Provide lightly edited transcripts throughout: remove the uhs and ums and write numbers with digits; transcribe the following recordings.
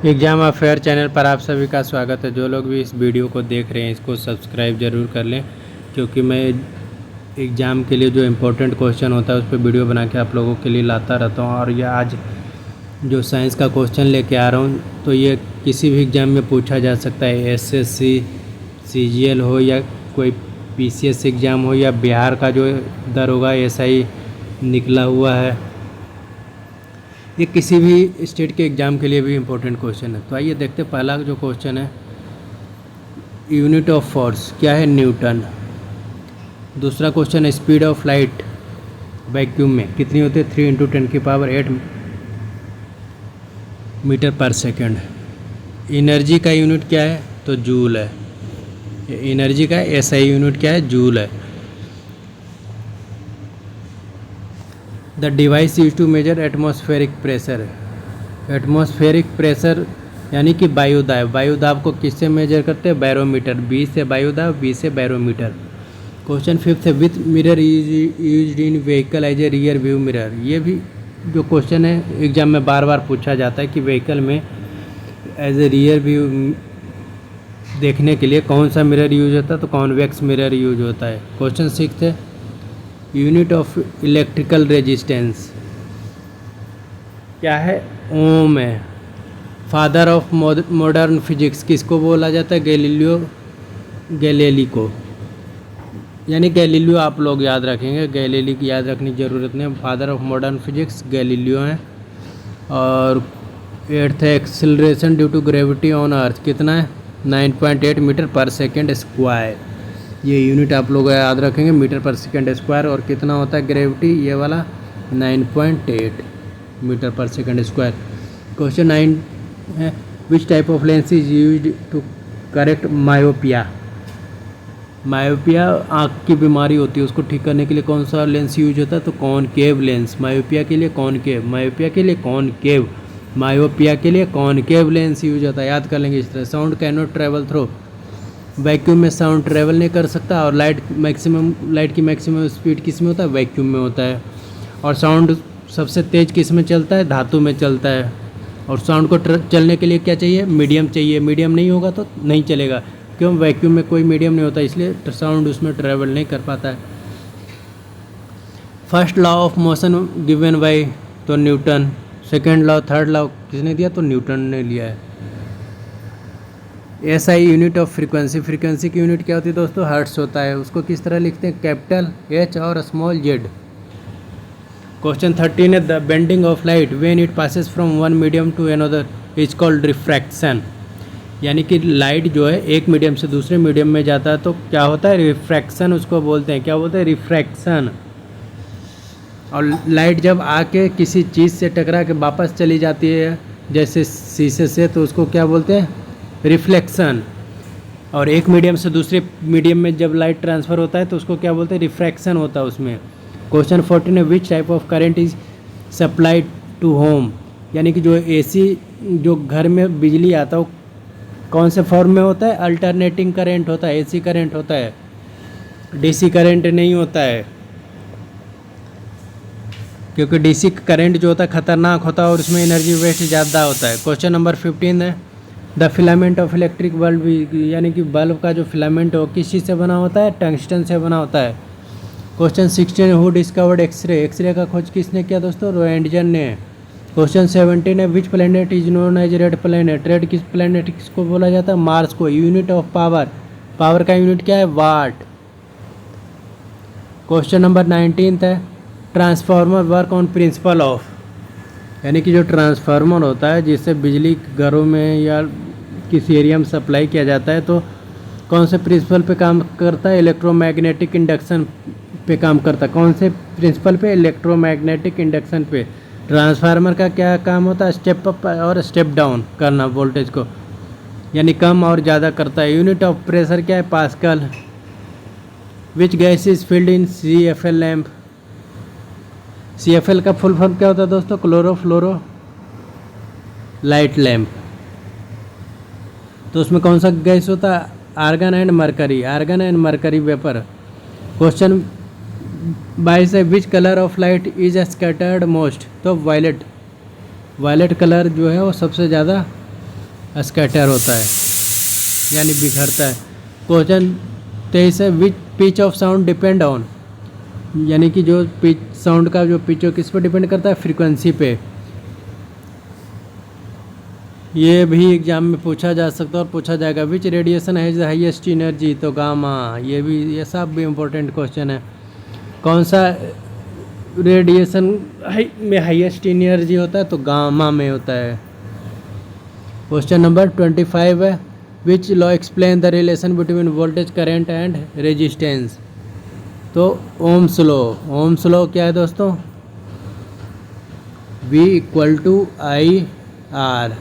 Exam affair channel पर आप सभी का स्वागत है। जो लोग भी इस वीडियो को देख रहे हैं इसको सब्सक्राइब ज़रूर कर लें, क्योंकि मैं एग्ज़ाम के लिए जो इम्पोर्टेंट क्वेश्चन होता है उस पर वीडियो बना के आप लोगों के लिए लाता रहता हूँ। और ये आज जो साइंस का क्वेश्चन लेके आ रहा हूँ तो ये किसी भी एग्ज़ाम में पूछा जा सकता है। एसएससी सीजीएल हो या कोई पीसीएस एग्ज़ाम हो या बिहार का जो दरोगा एसआई निकला हुआ है, ये किसी भी स्टेट के एग्ज़ाम के लिए भी इम्पोर्टेंट क्वेश्चन है। तो आइए देखते हैं। पहला जो क्वेश्चन है, यूनिट ऑफ फोर्स क्या है? न्यूटन। दूसरा क्वेश्चन है, स्पीड ऑफ लाइट वैक्यूम में कितनी होती है? 3 × 10⁸ मीटर पर सेकेंड। एनर्जी का यूनिट क्या है? तो जूल है। एनर्जी का एसआई यूनिट क्या है? जूल है। The device use to measure atmospheric pressure. Atmospheric pressure यानी कि वायुदाब। वायुदाब को किससे मेजर करते हैं? बैरोमीटर। बी से वायुदाब, बी से बैरोमीटर। क्वेश्चन 5 है, with mirror used in vehicle as a rear view mirror. ये भी जो क्वेश्चन है एग्जाम में बार बार पूछा जाता है कि व्हीकल में एज ए रियर व्यू देखने के लिए कौन सा मिरर यूज होता है? तो कॉन्वेक्स मिरर यूज होता है। क्वेश्चन 6 है, यूनिट ऑफ इलेक्ट्रिकल रेजिस्टेंस क्या है? ओम है। फादर ऑफ मॉडर्न फिजिक्स किसको बोला जाता है? गैलीलियो को। यानी गैलीलियो आप लोग याद रखेंगे, गैलीलियो की याद रखने की ज़रूरत नहीं है। Father of modern physics Galileo हैं। और 8th है, acceleration due to gravity on earth कितना है? 9.8 मीटर पर सेकेंड स्क्वायर। ये यूनिट आप लोग याद रखेंगे, मीटर पर सेकेंड स्क्वायर। और कितना होता है ग्रेविटी? ये वाला 9.8 मीटर पर सेकेंड स्क्वायर। क्वेश्चन 9 है, which type of lens is used to correct myopia. Myopia आँख की बीमारी होती है, उसको ठीक करने के लिए कौन सा लेंस यूज होता है? तो कॉनकेव लेंस। मायोपिया के लिए कॉनकेव, मायोपिया के लिए कॉनकेव, मायोपिया के लिए कॉनकेव लेंस यूज होता है। याद कर लेंगे इस तरह। Sound can not travel through. Vacuum में साउंड ट्रेवल नहीं कर सकता। और लाइट की मैक्सिमम स्पीड किस में होता है? वैक्यूम में होता है। और साउंड सबसे तेज़ किस में चलता है? धातु में चलता है। और साउंड को चलने के लिए क्या चाहिए? मीडियम चाहिए। मीडियम नहीं होगा तो नहीं चलेगा। क्यों? वैक्यूम में कोई मीडियम नहीं होता, इसलिए साउंड उसमें ट्रेवल नहीं कर पाता है। First law of motion given by तो Newton. Second law, third law किसने दिया? तो न्यूटन ने लिया है। SI unit of frequency. Frequency की यूनिट क्या होती है दोस्तों? हर्ट्स होता है। उसको किस तरह लिखते हैं? कैपिटल एच और स्मॉल जेड। क्वेश्चन 13 है, the bending of light when it passes from one medium to another is called refraction. यानी कि लाइट जो है एक मीडियम से दूसरे मीडियम में जाता है तो क्या होता है? रिफ्रैक्शन उसको बोलते हैं। क्या बोलते हैं? रिफ्रैक्शन। और लाइट जब आके किसी चीज़ से टकरा के वापस चली जाती है जैसे शीशे से, तो उसको क्या बोलते हैं? रिफ्लेक्शन। और एक मीडियम से दूसरे मीडियम में जब लाइट ट्रांसफ़र होता है तो उसको क्या बोलते हैं? रिफ्रैक्शन होता है उसमें। क्वेश्चन 14 है, which type of current is supplied to home. यानी कि जो एसी जो घर में बिजली आता है वो कौन से फॉर्म में होता है? अल्टरनेटिंग करंट होता है। एसी करंट होता है, डीसी करंट नहीं होता है। क्योंकि डीसी करंट जो होता है खतरनाक होता है और उसमें एनर्जी वेस्ट ज़्यादा होता है। क्वेश्चन नंबर 15 है, the filament of electric bulb. यानी कि बल्ब का जो फिलामेंट हो किस चीज़ से बना होता है? टंगस्टन से बना होता है। क्वेश्चन 16 है, हु डिस्कवर्ड एक्सरे। एक्सरे का खोज किसने किया दोस्तों? रोएंटगन ने। क्वेश्चन 17 है, which planet is known as red planet. Red किस प्लेनेट किसको बोला जाता है? मार्स को। Unit of power. पावर का यूनिट क्या है? वाट। क्वेश्चन नंबर 19 है, transformer work on principle of. यानी कि जो ट्रांसफार्मर होता है जिससे बिजली घरों में या किसी एरिया में सप्लाई किया जाता है तो कौन से प्रिंसिपल पे काम करता है? इलेक्ट्रोमैग्नेटिक इंडक्शन पे काम करता है। कौन से प्रिंसिपल पे? इलेक्ट्रोमैग्नेटिक इंडक्शन पे। ट्रांसफार्मर का क्या काम होता है? स्टेप अप और स्टेप डाउन करना वोल्टेज को, यानी कम और ज़्यादा करता है। यूनिट ऑफ प्रेशर क्या है? Pascal. Which gas is filled in CFL lamp. CFL का फुल फॉर्म क्या होता है दोस्तों? Chlorofluoro light lamp. तो उसमें कौन सा गैस होता है? Argon and mercury. Argon and mercury vapour. Question 22 है, which colour of light is scattered most. तो वायलेट। वायलेट कलर जो है वो सबसे ज़्यादा स्कैटर होता है यानी बिखरता है। क्वेश्चन 23 है which pitch of sound depend on, यानी कि जो पिच साउंड का जो पिच हो किस पर डिपेंड करता है, फ्रीक्वेंसी पे। ये भी एग्जाम में पूछा जा सकता है और पूछा जाएगा। Which radiation has the highest energy, तो गामा। ये सब भी इम्पोर्टेंट क्वेश्चन है। कौन सा रेडिएशन में हाईएस्ट एनर्जी होता है, तो गामा में होता है। क्वेश्चन नंबर 25 है which law explain the relation between voltage current and resistance, तो ओम्स लॉ। ओम्स लॉ क्या है दोस्तों, V = IR।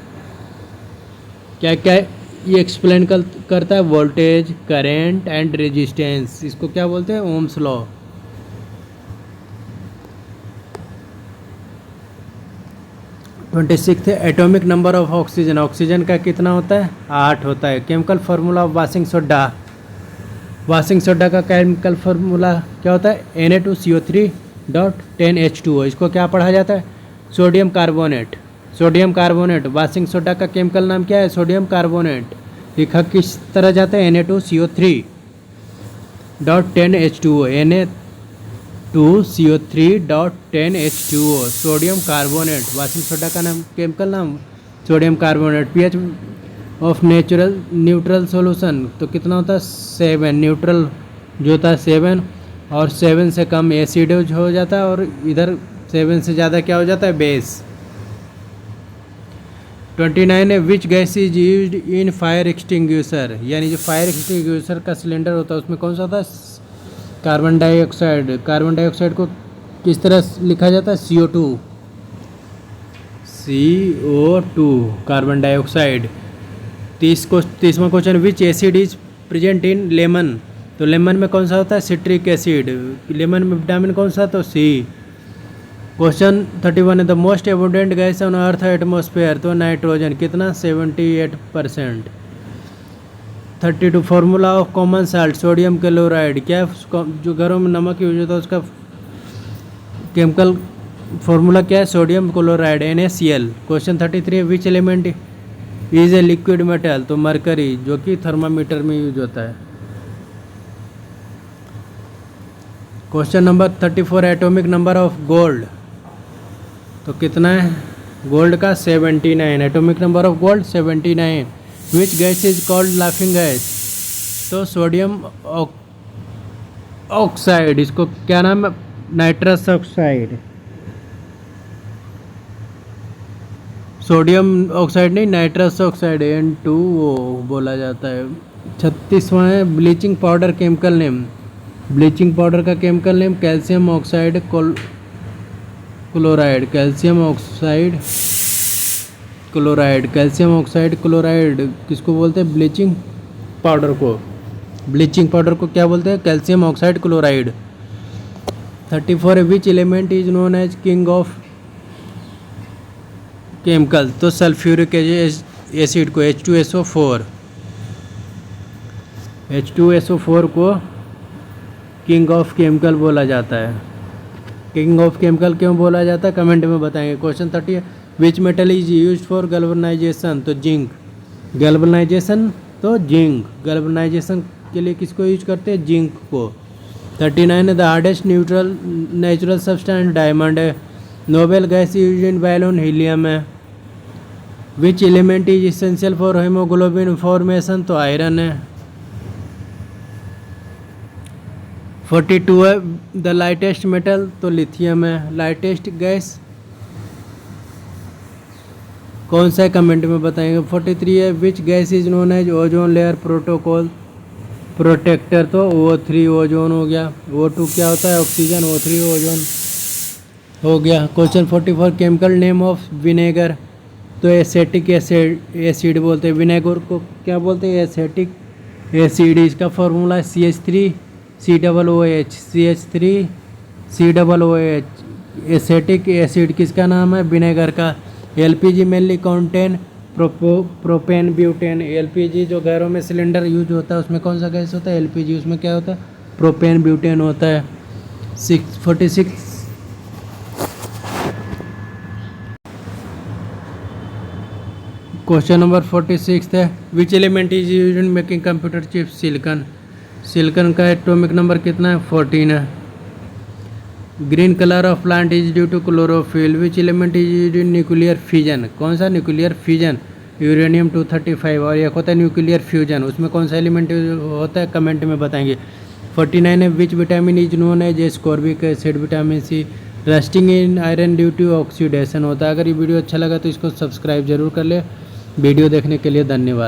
क्या क्या ये एक्सप्लेन करता है, वोल्टेज करंट एंड रेजिस्टेंस, इसको क्या बोलते हैं, ओम्स लॉ। ट्वेंटी है atomic number of oxygen, oxygen का कितना होता है, 8 होता है। Chemical formula of washing soda, washing soda का केमिकल फार्मूला क्या होता है, Na2CO3.10H2O। इसको क्या पढ़ा जाता है, sodium carbonate. Sodium carbonate, washing soda का केमिकल नाम क्या है, सोडियम कार्बोनेट। लिखा किस तरह जाता है, Na2CO3.10H2O, Na2CO3.10H2O, sodium carbonate. Washing soda का नाम, केमिकल नाम sodium carbonate. PH of neutral solution, तो कितना होता है, 7। न्यूट्रल जो होता है 7, और 7 से कम एसिड हो जाता है, और इधर 7 से ज़्यादा क्या हो जाता है, बेस। 29 है which gas is used in fire extinguisher, यानी जो फायर एक्सटिंग्विशर का सिलेंडर होता है उसमें कौन सा होता है, कार्बन डाइऑक्साइड। कार्बन डाइऑक्साइड को किस तरह लिखा जाता है, CO2, कार्बन डाइऑक्साइड। 30वां question which acid is present in lemon, तो लेमन में कौन सा होता है, सिट्रिक एसिड। लेमन में विटामिन कौन सा, तो C। क्वेश्चन 31 है the most abundant gas on earth atmosphere, तो नाइट्रोजन, कितना, 78%। 32 formula of common salt, sodium chloride. क्या जो घरों में नमक यूज होता है उसका केमिकल फार्मूला क्या है, sodium chloride, NaCl। Question 33 which element is a liquid metal, तो मरकरी, जो कि थर्मामीटर में यूज होता है। Question number 34 atomic number of gold, तो कितना है, गोल्ड का 79। Atomic number of gold 79। Which gas is called laughing gas, तो सोडियम ऑक्साइड, इसको क्या नाम है, नाइट्रस ऑक्साइड। सोडियम ऑक्साइड नहीं, नाइट्रस ऑक्साइड, N2O बोला जाता है। 36वां है bleaching powder chemical name. Bleaching powder का chemical name calcium oxide chloride, calcium oxide chloride. Calcium oxide chloride किसको बोलते हैं, ब्लीचिंग पाउडर को। ब्लीचिंग पाउडर को क्या बोलते हैं, calcium oxide chloride. 34 which element is known as king of chemical, तो सल्फ्यूरिक एसिड को, H2SO4। H2SO4 को किंग ऑफ केमिकल बोला जाता है। किंग ऑफ केमिकल क्यों बोला जाता है, कमेंट में बताएंगे। Question 30 which metal is use for galvanisation, तो जिंक। गैल्वेनाइजेशन, तो जिंक। गैल्वेनाइजेशन के लिए किसको यूज करते हैं, जिंक को। 39 है the hardest natural substance, diamond है। Noble gas use in balloon, helium है। Which element is essential for haemoglobin formation, तो आयरन है। 42 है द लाइटेस्ट मेटल, तो लिथियम है। लाइटेस्ट गैस कौन सा है, कमेंट में बताएंगे। 43 है which gas is known as ozone layer protocol protector, तो O3 ओजोन हो गया। O2 क्या होता है, ऑक्सीजन, O3 ओजोन हो गया। Question 44 chemical name of vinegar, तो एसेटिक एसिड बोलते हैं। विनेगर को क्या बोलते हैं, एसेटिक एसिड। इसका फॉर्मूला है CH3COOH, CH3COOH। एसेटिक एसिड किसका नाम है, विनेगर का। LPG mainly contain propane butane. LPG जो घरों में सिलेंडर यूज होता है उसमें कौन सा गैस होता है, LPG। उसमें क्या होता है, प्रोपेन ब्यूटेन होता है। 46 क्वेश्चन नंबर 46 है, which element is used in making computer chip? Silicon. Silicon का एटॉमिक नंबर कितना है? 14 है। Green colour of plant is due to chlorophyll. Which element is used in nuclear fusion? कौन सा nuclear fusion? Uranium 235। और एक होता है न्यूक्लियर फ्यूजन, उसमें कौन सा एलिमेंट होता है? कमेंट में बताएंगे। 49 है, which vitamin is known as ascorbic acid? Vitamin C. Rusting in iron due to oxidation होता है। अगर ये वीडियो अच्छा लगा तो इसको सब्सक्राइब जरूर कर ले। वीडियो देखने के लिए धन्यवाद।